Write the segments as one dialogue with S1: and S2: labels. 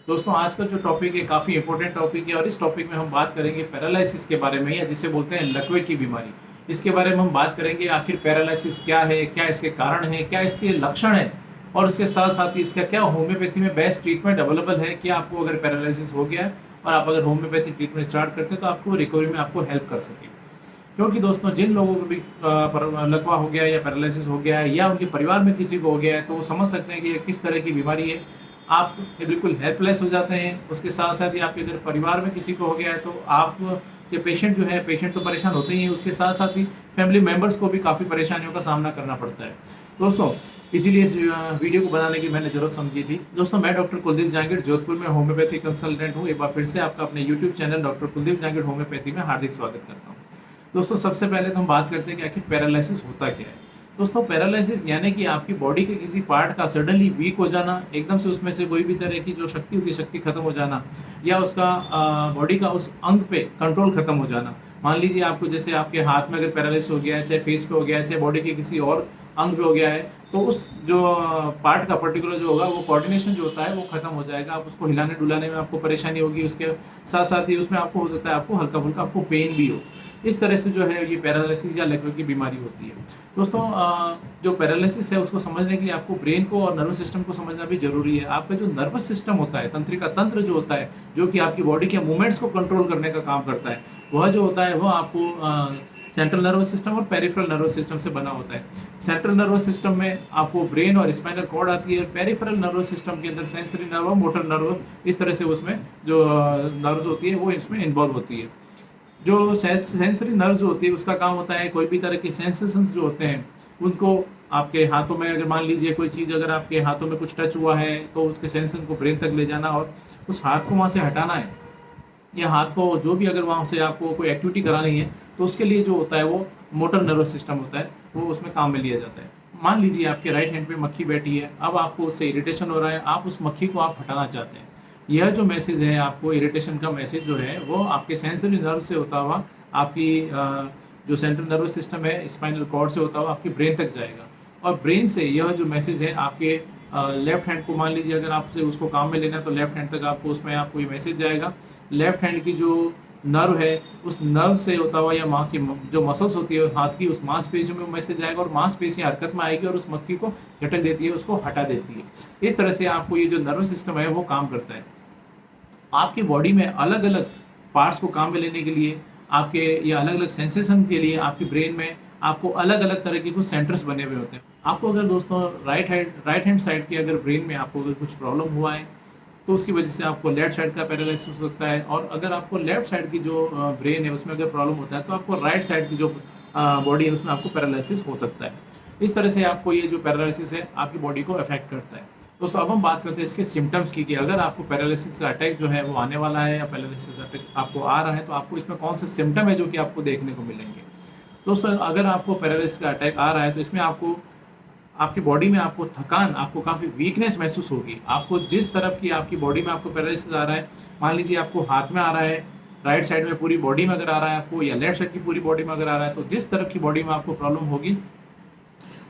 S1: दोस्तों आज का जो टॉपिक है काफ़ी इंपॉर्टेंट टॉपिक है और इस टॉपिक में हम बात करेंगे पैरालिसिस के बारे में या जिसे बोलते हैं लकवे की बीमारी। इसके बारे में हम बात करेंगे आखिर पैरालिसिस क्या है, क्या इसके कारण है, क्या इसके लक्षण है और उसके साथ साथ ही इसका क्या होम्योपैथी में बेस्ट ट्रीटमेंट अवेलेबल है कि आपको अगर पैरालिसिस हो गया है और आप अगर होम्योपैथी ट्रीटमेंट स्टार्ट करते हैं तो आपको रिकवरी में आपको हेल्प कर सके। क्योंकि दोस्तों जिन लोगों को भी लकवा हो गया या पैरालिसिस हो गया है या उनके परिवार में किसी को हो गया है तो वो समझ सकते हैं कि ये किस तरह की बीमारी है। आप बिल्कुल हेल्पलेस हो जाते हैं। उसके साथ साथ ही आपके अगर परिवार में किसी को हो गया है तो आप ये पेशेंट जो है, पेशेंट तो परेशान होते ही हैं, उसके साथ साथ ही फैमिली मेम्बर्स को भी काफ़ी परेशानियों का सामना करना पड़ता है दोस्तों। इसीलिए इस वीडियो को बनाने की मैंने जरूरत समझी थी। दोस्तों मैं डॉक्टर कुलदीप जहांगीर जोधपुर में होम्योपैथी कंसल्टेंट हूँ। एक बार फिर से आपका अपने YouTube channel doctor Kuldeep Jahangir homeopathy में हार्दिक स्वागत करता हूँ। दोस्तों सबसे पहले तो हम बात करते हैं कि आखिर पैरालिसिस होता क्या है। दोस्तों पैरालिसिस यानी कि आपकी बॉडी के किसी पार्ट का सडनली वीक हो जाना, एकदम से उसमें से कोई भी तरह की जो शक्ति होती है शक्ति खत्म हो जाना या उसका बॉडी का उस अंग पे कंट्रोल खत्म हो जाना। मान लीजिए आपको जैसे आपके हाथ में अगर पैरालिसिस हो गया है, चाहे फेस पे हो गया है, चाहे बॉडी के किसी और अंग पे हो गया है, तो उस जो पार्ट का पर्टिकुलर जो होगा वो कोऑर्डिनेशन जो होता है वो खत्म हो जाएगा। आप उसको हिलाने डुलाने में आपको परेशानी होगी। उसके साथ साथ ही उसमें आपको हो सकता है आपको हल्का फुल्का आपको पेन भी हो। इस तरह से जो है ये पैरालिसिस या लकवे की बीमारी होती है। दोस्तों जो पैरालिसिस है उसको समझने के लिए आपको ब्रेन को और नर्वस सिस्टम को समझना भी जरूरी है। आपका जो नर्वस सिस्टम होता है, तंत्रिका तंत्र जो होता है, जो कि आपकी बॉडी के मूवमेंट्स को कंट्रोल करने का काम करता है, वह जो होता है वह आपको सेंट्रल नर्वस सिस्टम और पेरिफेरल नर्वस सिस्टम से बना होता है। सेंट्रल नर्वस सिस्टम में आपको ब्रेन और स्पाइनल कॉर्ड आती है। पेरिफेरल नर्वस सिस्टम के अंदर सेंसरी नर्व, मोटर नर्व, इस तरह से उसमें जो नर्व्स होती है वो इसमें इन्वॉल्व होती है। जो सेंसरी नर्व्स होती है उसका काम होता है कोई भी तरह के सेंसेशंस जो होते हैं उनको आपके हाथों में, अगर मान लीजिए कोई चीज़ अगर आपके हाथों में कुछ टच हुआ है तो उसके सेंसेशन को ब्रेन तक ले जाना और उस हाथ को वहाँ से हटाना है, या हाथ को जो भी अगर वहाँ से आपको कोई एक्टिविटी करानी है तो उसके लिए जो होता है वो मोटर नर्वस सिस्टम होता है, वो उसमें काम में लिया जाता है। मान लीजिए आपके राइट हैंड पे मक्खी बैठी है, अब आपको उससे इरिटेशन हो रहा है, आप उस मक्खी को आप हटाना चाहते हैं। यह जो मैसेज है आपको इरिटेशन का मैसेज जो है वो आपके सेंसरी नर्व से होता हुआ आपकी जो सेंट्रल नर्वस सिस्टम है स्पाइनल कॉर्ड से होता हुआ आपकी ब्रेन तक जाएगा और ब्रेन से यह जो मैसेज है आपके लेफ्ट हैंड को, मान लीजिए अगर आपसे उसको काम में लेना है तो लेफ्ट हैंड तक आपको उसमें आपको ये मैसेज जाएगा। लेफ्ट हैंड की जो नर्व है उस नर्व से होता हुआ या माँ की जो मसल्स होती है हाथ की, उस मांसपेशियों में मैसेज आएगा और मांसपेशियाँ हरकत में आएगी और उस मक्खी को झटक देती है, उसको हटा देती है। इस तरह से आपको ये जो नर्वस सिस्टम है वो काम करता है। आपकी बॉडी में अलग अलग पार्ट्स को काम में लेने के लिए, आपके या अलग अलग सेंसेशन के लिए आपकी ब्रेन में आपको अलग अलग तरह के कुछ सेंटर्स बने हुए होते हैं। आपको अगर दोस्तों राइट हैंड साइड की अगर ब्रेन में आपको अगर कुछ प्रॉब्लम हुआ है तो उसकी वजह से आपको लेफ्ट साइड का पैरालिसिस हो सकता है, और अगर आपको लेफ्ट साइड की जो ब्रेन है उसमें अगर प्रॉब्लम होता है तो आपको राइट साइड की जो बॉडी है उसमें आपको पैरालिसिस हो सकता है। इस तरह से आपको ये जो पैरालिसिस है आपकी बॉडी को अफेक्ट करता है। दोस्तों अब हम बात करते हैं इसके सिम्टम्स की कि अगर आपको पैरालिसिस का अटैक जो है वो आने वाला है या पैरालिसिस अटैक आपको आ रहा है तो आपको इसमें कौन से सिम्टम है जो कि आपको देखने को मिलेंगे। दोस्तों अगर आपको पैरालिसिस का अटैक आ रहा है तो इसमें आपको आपकी बॉडी में आपको थकान, आपको काफ़ी वीकनेस महसूस होगी। आपको जिस तरफ की आपकी बॉडी में आपको पैरालिसिस आ रहा है, मान लीजिए आपको हाथ में आ रहा है, राइट साइड में पूरी बॉडी में अगर आ रहा है आपको, या लेफ्ट साइड की पूरी बॉडी में अगर आ रहा है, तो जिस तरफ की बॉडी में आपको प्रॉब्लम होगी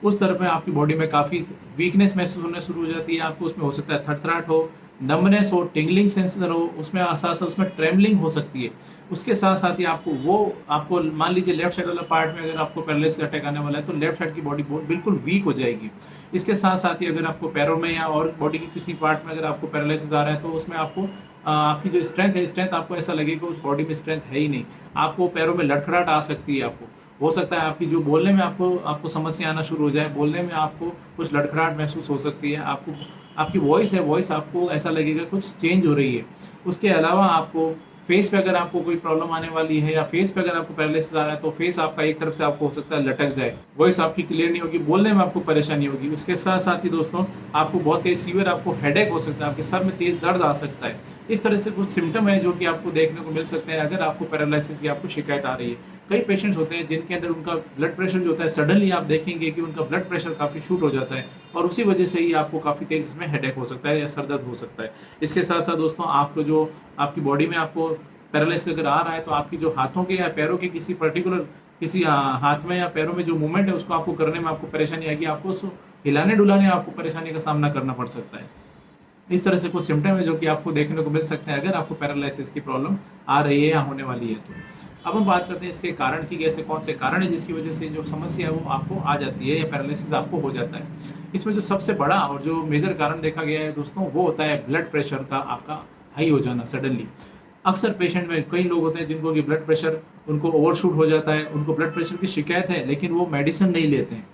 S1: उस तरफ में आपकी बॉडी में काफ़ी वीकनेस महसूस होने शुरू हो जाती है। आपको उसमें हो सकता है थरथराहट हो, नमनेस हो, टिंगलिंग सेंसेशन हो, उसमें साथ साथ उसमें ट्रेमलिंग हो सकती है। उसके साथ साथ ही आपको मान लीजिए लेफ्ट साइड वाला पार्ट में अगर आपको पैरालिसिस अटैक आने वाला है तो लेफ्ट साइड की बॉडी बिल्कुल वीक हो जाएगी। इसके साथ साथ ही अगर आपको पैरों में या और बॉडी के किसी पार्ट में अगर आपको पैरालिसिस आ रहा है तो उसमें आपको आपकी जो स्ट्रेंथ है, स्ट्रेंथ आपको ऐसा लगेगा उस बॉडी में स्ट्रेंथ है ही नहीं। आपको पैरों में लड़खड़ाहट आ सकती है। आपको हो सकता है आपकी जो बोलने में आपको समस्या आना शुरू हो जाए, बोलने में आपको कुछ लड़खड़ाहट महसूस हो सकती है। आपको आपकी वॉइस है, वॉइस आपको ऐसा लगेगा कुछ चेंज हो रही है। उसके अलावा आपको फेस पे अगर आपको कोई प्रॉब्लम आने वाली है या फेस पे अगर आपको पैरालिसिस आ रहा है तो फेस आपका एक तरफ से आपको हो सकता है लटक जाए, वॉइस आपकी क्लियर नहीं होगी, बोलने में आपको परेशानी होगी। उसके साथ साथ ही दोस्तों आपको बहुत तेज सीवियर आपको हेडेक हो सकता है, आपके सर में तेज दर्द आ सकता है। इस तरह से कुछ सिम्टम है जो कि आपको देखने को मिल सकते हैं अगर आपको पैरालिसिस की आपको शिकायत आ रही है। कई पेशेंट्स होते हैं जिनके अंदर उनका ब्लड प्रेशर जो होता है, सडनली आप देखेंगे कि उनका ब्लड प्रेशर काफ़ी शूट हो जाता है और उसी वजह से ही आपको काफ़ी तेज इसमें हेडेक हो सकता है या सर दर्द हो सकता है। इसके साथ साथ दोस्तों आपको जो आपकी बॉडी में आपको पैरालिसिस अगर आ रहा है तो आपकी जो हाथों के या पैरों के किसी पर्टिकुलर किसी हाथ में या पैरों में जो मूवमेंट है उसको आपको करने में आपको परेशानी आएगी। आपको उसको हिलाने डुलाने आपको परेशानी का सामना करना पड़ सकता है। इस तरह से कुछ सिम्टम है जो कि आपको देखने को मिल सकते हैं अगर आपको पैरालिसिस की प्रॉब्लम आ रही है या होने वाली है तो। अब हम बात करते हैं इसके कारण की, ऐसे कौन से कारण है जिसकी वजह से जो समस्या है वो आपको आ जाती है या पैरालिसिस आपको हो जाता है। इसमें जो सबसे बड़ा और जो मेजर कारण देखा गया है दोस्तों, वो होता है ब्लड प्रेशर का आपका हाई हो जाना सडनली। अक्सर पेशेंट में कई लोग होते हैं जिनको कि ब्लड प्रेशर उनको ओवरशूट हो जाता है, उनको ब्लड प्रेशर की शिकायत है लेकिन वो मेडिसिन नहीं लेते हैं।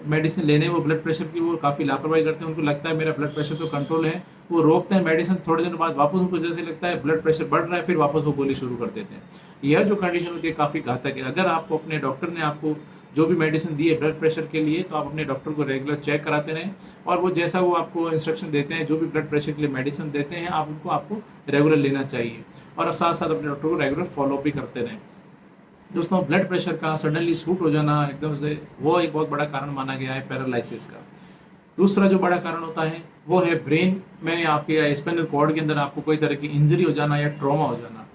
S1: मेडिसिन लेने वो ब्लड प्रेशर की वो काफ़ी लापरवाही करते हैं, उनको लगता है मेरा ब्लड प्रेशर तो कंट्रोल है, वो रोकते हैं मेडिसिन, थोड़े दिन बाद वापस उनको जैसे लगता है ब्लड प्रेशर बढ़ रहा है, फिर वापस वो गोली शुरू कर देते हैं। यह जो कंडीशन होती है काफ़ी घातक है। अगर आपको अपने डॉक्टर ने आपको जो भी मेडिसिन दी है ब्लड प्रेशर के लिए, तो आप अपने डॉक्टर को रेगुलर चेक कराते रहें और वो जैसा वो आपको इंस्ट्रक्शन देते हैं, जो भी ब्लड प्रेशर के लिए मेडिसिन देते हैं, आप उनको आपको रेगुलर लेना चाहिए और साथ साथ अपने डॉक्टर को रेगुलर फॉलो भी करते रहें। दोस्तों, ब्लड प्रेशर का सडनली शूट हो जाना एकदम से, वो एक बहुत बड़ा कारण माना गया है पैरालिसिस का। दूसरा जो बड़ा कारण होता है वो है ब्रेन में आपके स्पाइनल कॉर्ड के अंदर आपको कोई तरह की इंजरी हो जाना या ट्रॉमा हो जाना।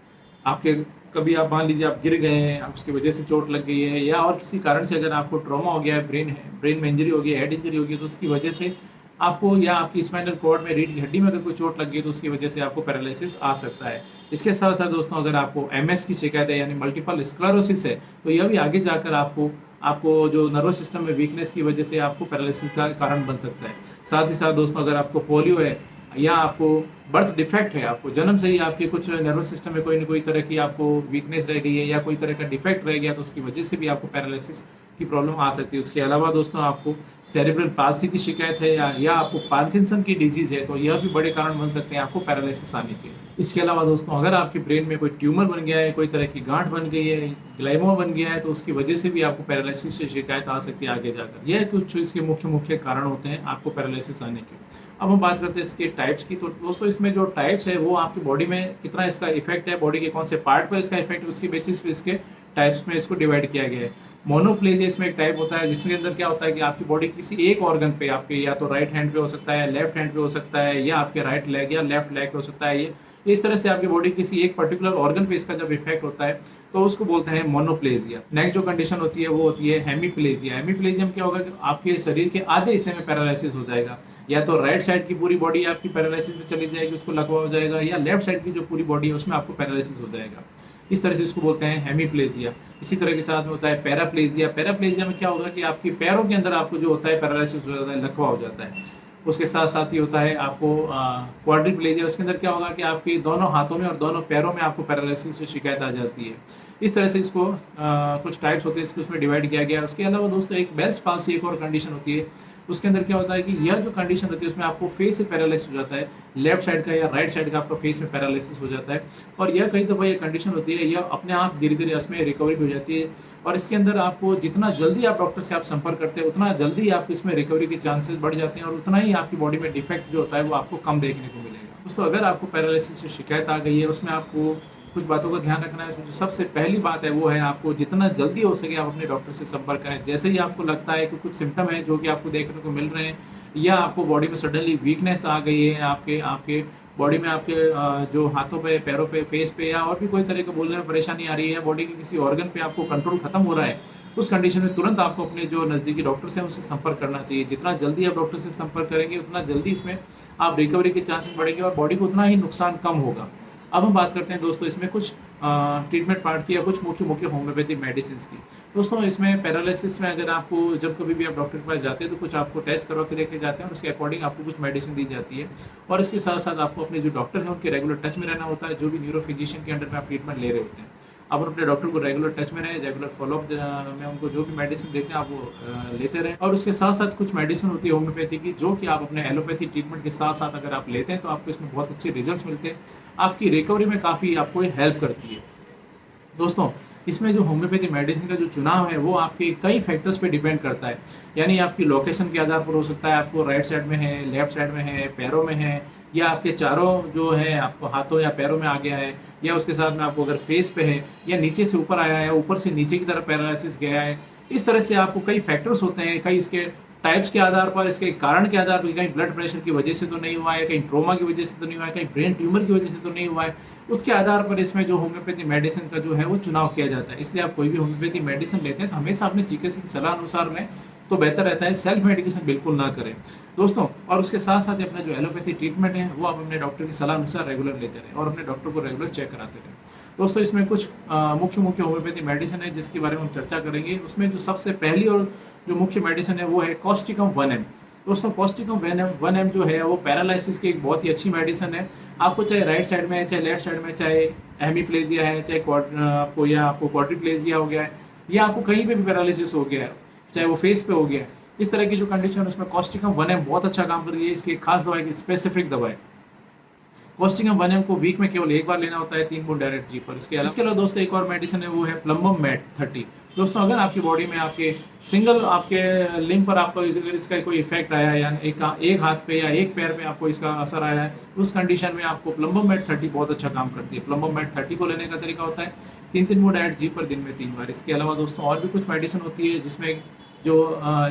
S1: आपके कभी आप मान लीजिए आप गिर गए हैं, उसकी वजह से चोट लग गई है, या और किसी कारण से अगर आपको ट्रॉमा हो गया है, ब्रेन में इंजरी हो गई है, हेड इंजरी हो गई है, तो उसकी वजह से आपको, या आपकी स्पाइनल कॉर्ड में रीढ़ की हड्डी में अगर कोई चोट लग गई तो उसकी वजह से आपको पैरालिसिस आ सकता है। इसके साथ साथ दोस्तों, अगर आपको एमएस की शिकायत है यानी मल्टीपल स्क्लेरोसिस है, तो यह भी आगे जाकर आपको आपको जो नर्वस सिस्टम में वीकनेस की वजह से आपको पैरालिसिस का कारण बन सकता है। साथ ही साथ दोस्तों, अगर आपको पोलियो है या आपको बर्थ डिफेक्ट है, आपको जन्म से ही आपके कुछ नर्वस सिस्टम में कोई न कोई तरह की आपको वीकनेस रह गई है या कोई तरह का डिफेक्ट रह गया, तो उसकी वजह से भी आपको पैरालिसिस की प्रॉब्लम आ सकती है। उसके अलावा दोस्तों, आपको सेरेब्रल पाल्सी की शिकायत है या आपको पार्किंसन की डिजीज है, तो यह भी बड़े कारण बन सकते हैं आपको पैरालिसिस आने के। इसके अलावा दोस्तों, अगर आपके ब्रेन में कोई ट्यूमर बन गया है, कोई तरह की गांठ बन गई है, ग्लाइकोमा बन गया है, तो उसकी वजह से भी आपको पैरालिसिस से शिकायत आ सकती है आगे जाकर। यह कुछ इसके मुख्य कारण होते हैं आपको पैरालिसिस आने के। अब हम बात करते हैं इसके टाइप्स की। तो दोस्तों, इसमें जो टाइप्स है वो आपकी बॉडी में कितना इसका इफेक्ट है, बॉडी के कौन से पार्ट पर इसका इफेक्ट है, उसकी बेसिस पे इसके टाइप्स में इसको डिवाइड किया गया है। मोनोप्लेजिया इसमें एक टाइप होता है जिसके अंदर क्या होता है कि आपकी बॉडी किसी एक ऑर्गन पे, आपके या तो राइट हैंड पे हो सकता है, लेफ्ट हैंड पे हो सकता है, या आपके राइट लेग या लेफ्ट लेग पे हो सकता है। ये इस तरह से आपकी बॉडी किसी एक पर्टिकुलर ऑर्गन पे इसका जब इफेक्ट होता है तो उसको बोलते हैं मोनोप्लेजिया। नेक्स्ट जो कंडीशन होती है वो होती है हेमीप्लेजिया। हेमीप्लेजिया में क्या होगा कि आपके शरीर के आधे हिस्से में पैरालिसिस हो जाएगा, या तो राइट साइड की पूरी बॉडी आपकी पैरालिसिस में चली जाएगी, उसको लकवा हो जाएगा, या लेफ्ट साइड की जो पूरी बॉडी है उसमें आपको पैरालिसिस हो जाएगा। इस तरह से इसको बोलते हैं हेमीप्लेजिया। इसी तरह के साथ में होता है पैराप्लेजिया। पैराप्लेजिया में क्या होगा कि आपके पैरों के अंदर आपको जो होता है पैरालिसिस हो जाता है, लकवा हो जाता है। उसके साथ साथ ही होता है आपको क्वाड्रिप्लेजिया। उसके अंदर क्या होगा कि आपके दोनों हाथों में और दोनों पैरों में आपको पैरालिसिस से शिकायत आ जाती है। इस तरह से इसको कुछ टाइप्स होते हैं, इसको उसमें डिवाइड किया गया है। उसके अलावा दोस्तों, एक बेल्स पाल्सी एक और कंडीशन होती है। उसके अंदर क्या होता है कि यह जो कंडीशन होती है उसमें आपको फेस से पैरालिसिस हो जाता है, लेफ्ट साइड का या राइट साइड का आपका फेस में पैरालिसिस हो जाता है। और यह कई दफ़ा ये कंडीशन होती है, यह अपने आप धीरे धीरे इसमें रिकवरी हो जाती है। और इसके अंदर आपको जितना जल्दी आप डॉक्टर से आप संपर्क करते हैं उतना जल्दी आपको इसमें रिकवरी के चांसेस बढ़ जाते हैं और उतना ही आपकी बॉडी में डिफेक्ट जो होता है वो आपको कम देखने को मिलेगा। दोस्तों, अगर आपको पैरालिसिस से शिकायत आ गई है, उसमें आपको कुछ बातों का ध्यान रखना है। जो सबसे पहली बात है वो है आपको जितना जल्दी हो सके आप अपने डॉक्टर से संपर्क करें। जैसे ही आपको लगता है कि कुछ सिम्टम है जो कि आपको देखने को मिल रहे हैं, या आपको बॉडी में सडनली वीकनेस आ गई है, आपके आपके बॉडी में आपके जो हाथों पे, पैरों पे, फेस पे, या और भी कोई तरह के बोलने में परेशानी आ रही है, बॉडी के किसी ऑर्गन पे आपको कंट्रोल खत्म हो रहा है, उस कंडीशन में तुरंत आपको अपने जो नज़दीकी डॉक्टर हैं उनसे संपर्क करना चाहिए। जितना जल्दी आप डॉक्टर से संपर्क करेंगे उतना जल्दी इसमें आप रिकवरी के चांसेस बढ़ेंगे और बॉडी को उतना ही नुकसान कम होगा। अब हम बात करते हैं दोस्तों इसमें कुछ ट्रीटमेंट पार्ट की या कुछ मुख्य होम्योपैथी मेडिसिन की। दोस्तों, इसमें पैरालिसिस में अगर आपको जब कभी भी आप डॉक्टर के पास जाते हैं तो कुछ आपको टेस्ट करवा के लेके जाते हैं और उसके अकॉर्डिंग आपको कुछ मेडिसिन दी जाती है। और इसके साथ साथ आपको अपने जो डॉक्टर हैं उनके रेगुलर टच में रहना होता है, जो भी न्यूरो फिजिशियन के अंडर में आप ट्रीटमेंट ले रहे होते हैं। आप अपने डॉक्टर को रेगुलर टच में रहें, रेगुलर फॉलोअप में उनको जो भी मेडिसिन देते हैं आप वो लेते रहें। और उसके साथ साथ कुछ मेडिसिन होती है होम्योपैथी की, जो कि आप अपने एलोपैथी ट्रीटमेंट के साथ साथ अगर आप लेते हैं तो आपको इसमें बहुत अच्छे रिजल्ट्स मिलते हैं, आपकी रिकवरी में काफ़ी आपको हेल्प करती है। दोस्तों, इसमें जो होम्योपैथी मेडिसिन का जो चुनाव है वो आपके कई फैक्टर्स पे डिपेंड करता है। यानी आपकी लोकेशन के आधार पर हो सकता है, आपको राइट साइड में है, लेफ्ट साइड में है, पैरों में है, या आपके चारों जो है आपको हाथों या पैरों में आ गया है, या उसके साथ में आपको अगर फेस पे है, या नीचे से ऊपर आया है, ऊपर से नीचे की तरफ पैरालिसिस गया है। इस तरह से आपको कई फैक्टर्स होते हैं, कई इसके टाइप्स के आधार पर, इसके कारण के आधार पर, कहीं ब्लड प्रेशर की वजह से तो नहीं हुआ है, कहीं ट्रोमा की वजह से तो नहीं हुआ है, कहीं ब्रेन ट्यूमर की वजह से तो नहीं हुआ है। उसके आधार पर इसमें जो होम्योपैथी मेडिसिन का जो है वो चुनाव किया जाता है। इसलिए आप कोई भी होम्योपैथी मेडिसिन लेते हैं तो हमेशा अपने चिकित्सक की सलाह अनुसार लें तो बेहतर रहता है। सेल्फ मेडिकेशन बिल्कुल ना करें। दोस्तों, और उसके साथ साथ ही अपना जो एलोपैथी ट्रीटमेंट है वो आप अपने डॉक्टर की सलाह अनुसार रेगुलर लेते रहें और अपने डॉक्टर को रेगुलर चेक कराते रहें। दोस्तों, इसमें कुछ मुख्य मुख्य होम्योपैथी मेडिसिन है जिसके बारे में हम चर्चा करेंगे। उसमें जो सबसे पहली और जो मुख्य मेडिसिन है वो है कॉस्टिकम 1M। दोस्तों, कॉस्टिकम 1M जो है वो पैरालिसिस की एक बहुत ही अच्छी मेडिसिन है। आपको चाहे राइट साइड में है, चाहे लेफ्ट साइड में, चाहे हेमीप्लेजिया है, चाहे आपको क्वाड्रिप्लेजिया हो गया है, या आपको कहीं पे भी पैरालिसिस हो गया है, चाहे वो फेस पे हो गया है, इस तरह की जो कंडीशन है उसमें कॉस्टिकम 1M बहुत अच्छा काम कर रही है। इसकी एक खास दवाई की स्पेसिफिक दवाई कॉस्टिकम 1M को वीक में केवल एक बार लेना होता है 3 बूंद डायरेक्ट जी पर। इसके अलावा दोस्तों एक और मेडिसिन है वो है प्लम्बम मैट 30। दोस्तों, अगर आपकी बॉडी में आपके सिंगल आपके लिंब पर आपको इसका कोई इफेक्ट आया है या एक हाथ पे या एक पैर पे आपको इसका असर आया है, उस कंडीशन में आपको प्लम्बम मैट 30 बहुत अच्छा काम करती है। प्लम्बम मैट 30 को लेने का तरीका होता है 3 बूंद डायरेक्ट जी पर दिन में 3 बार। इसके अलावा दोस्तों और भी कुछ मेडिसिन होती है जिसमें जो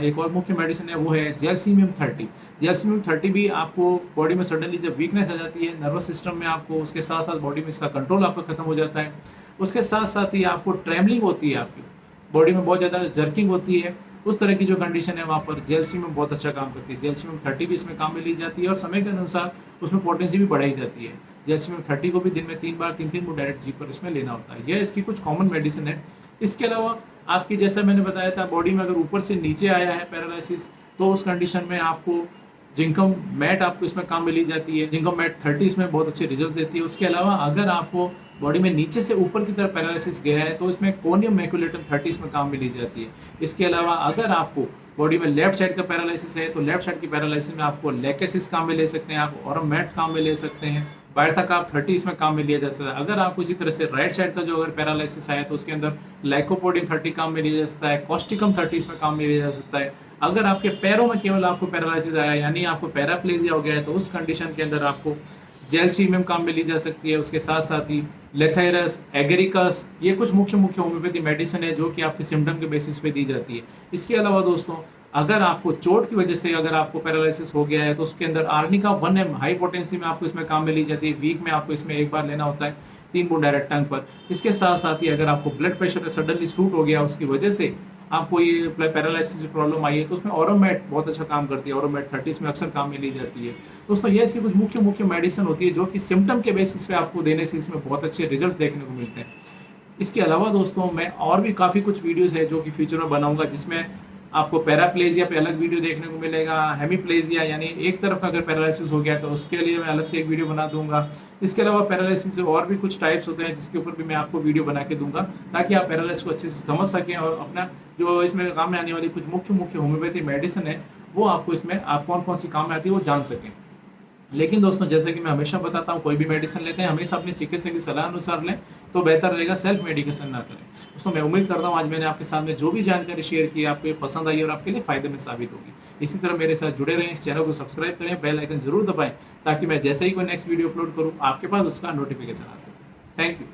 S1: एक और मुख्य मेडिसिन है वो है जेलसीमियम 30। जेलसीमियम 30 भी आपको बॉडी में सडनली जब वीकनेस आ जाती है नर्वस सिस्टम में, आपको उसके साथ साथ बॉडी में इसका कंट्रोल आपका खत्म हो जाता है। उसके साथ साथ ही आपको ट्रेमलिंग होती है, आपकी बॉडी में बहुत ज़्यादा जर्किंग होती है, उस तरह की जो कंडीशन है वहाँ पर जेलसीमियम बहुत अच्छा काम करती है। जेलसीमियम 30 भी इसमें काम में ली जाती है और समय के अनुसार उसमें पोटेंसी भी बढ़ाई जाती है। जेलसीमियम 30 को भी दिन में 3 बार 3 बूंद डायरेक्ट जी पर इसमें लेना होता है। यह इसकी कुछ कॉमन मेडिसिन है। इसके अलावा आपकी, जैसा मैंने बताया था, बॉडी में अगर ऊपर से नीचे आया है पैरालिसिस, तो उस कंडीशन में आपको जिंकम मैट आपको इसमें काम में ली जाती है। जिंकम मैट 30 इसमें बहुत अच्छे रिजल्ट देती है। उसके अलावा अगर आपको बॉडी में नीचे से ऊपर की तरफ पैरालिसिस गया है तो इसमें कोनियम मैक्युलेटम 30 में काम में ली जाती है। इसके अलावा अगर आपको बॉडी में लेफ्ट साइड का पैरालिसिस है तो लेफ्ट साइड की पैरालिसिस में आपको लेकेसिस काम में ले सकते हैं, आप और मैट काम में ले सकते हैं, बायरथाकाप 30 इसमें काम में लिया जा सकता है। अगर आपको इसी तरह से राइट साइड का जो अगर पैरालिसिस आया तो उसके अंदर लाइकोपोडियम 30 काम में लिया जा सकता है, कॉस्टिकम 30 इसमें काम में लिया जा सकता है। अगर आपके पैरों में केवल आपको पैरालिसिस आया यानी आपको पैराप्लेजिया हो गया है तो उस कंडीशन के अंदर आपको जेलसीमियम काम में ली जा सकती है। उसके साथ साथ ही लेथेरस, एगरिकस, ये कुछ मुख्य होम्योपैथी मेडिसिन है जो कि आपके सिम्टम के बेसिस पे दी जाती है। इसके अलावा दोस्तों, अगर आपको चोट की वजह से अगर आपको पैरालिसिस हो गया है तो उसके अंदर आर्निका 1M हाई पोटेंसी में आपको इसमें काम में ली जाती है। वीक में आपको इसमें एक बार लेना होता है 3 बूंद डायरेक्ट टंग पर। इसके साथ साथ ही अगर आपको ब्लड प्रेशर सडनली शूट हो गया उसकी वजह से आपको ये पैरालिसिस की प्रॉब्लम आई है तो उसमें ऑरोमैट बहुत अच्छा काम करती है। ऑरोमैट 30 में अक्सर काम में ली जाती है। दोस्तों, ये इसकी कुछ मुख्य मेडिसिन होती है जो कि सिम्टम के बेसिस पे आपको देने से इसमें बहुत अच्छे रिजल्ट देखने को मिलते हैं। इसके अलावा दोस्तों, मैं और भी काफ़ी कुछ वीडियोज़ है जो कि फ्यूचर में बनाऊंगा जिसमें आपको पैराप्लेजिया पे अलग वीडियो देखने को मिलेगा, हेमीप्लेजिया यानी एक तरफ का अगर पैरालिसिस हो गया तो उसके लिए मैं अलग से एक वीडियो बना दूंगा। इसके अलावा पैरालिसिस से और भी कुछ टाइप्स होते हैं जिसके ऊपर भी मैं आपको वीडियो बना के दूंगा ताकि आप पैरालिसिस को अच्छे से समझ सकें और अपना जो इसमें काम में आने वाली कुछ मुख्य होम्योपैथी मेडिसिन है वो आपको इसमें आप कौन सी काम में आती है वो जान सकें। लेकिन दोस्तों, जैसे कि मैं हमेशा बताता हूँ, कोई भी मेडिसिन लेते हैं हमेशा अपने चिकित्सक की सलाह अनुसार लें तो बेहतर रहेगा, सेल्फ मेडिकेशन ना करें। दोस्तों, मैं उम्मीद करता हूँ आज मैंने आपके सामने जो भी जानकारी शेयर की आपको ये पसंद आई और आपके लिए फायदे में साबित होगी। इसी तरह मेरे साथ जुड़े रहें, इस चैनल को सब्सक्राइब करें, बेल आइकन जरूर दबाएं ताकि मैं जैसे ही कोई नेक्स्ट वीडियो अपलोड करूँ आपके पास उसका नोटिफिकेशन आ सके। Thank you.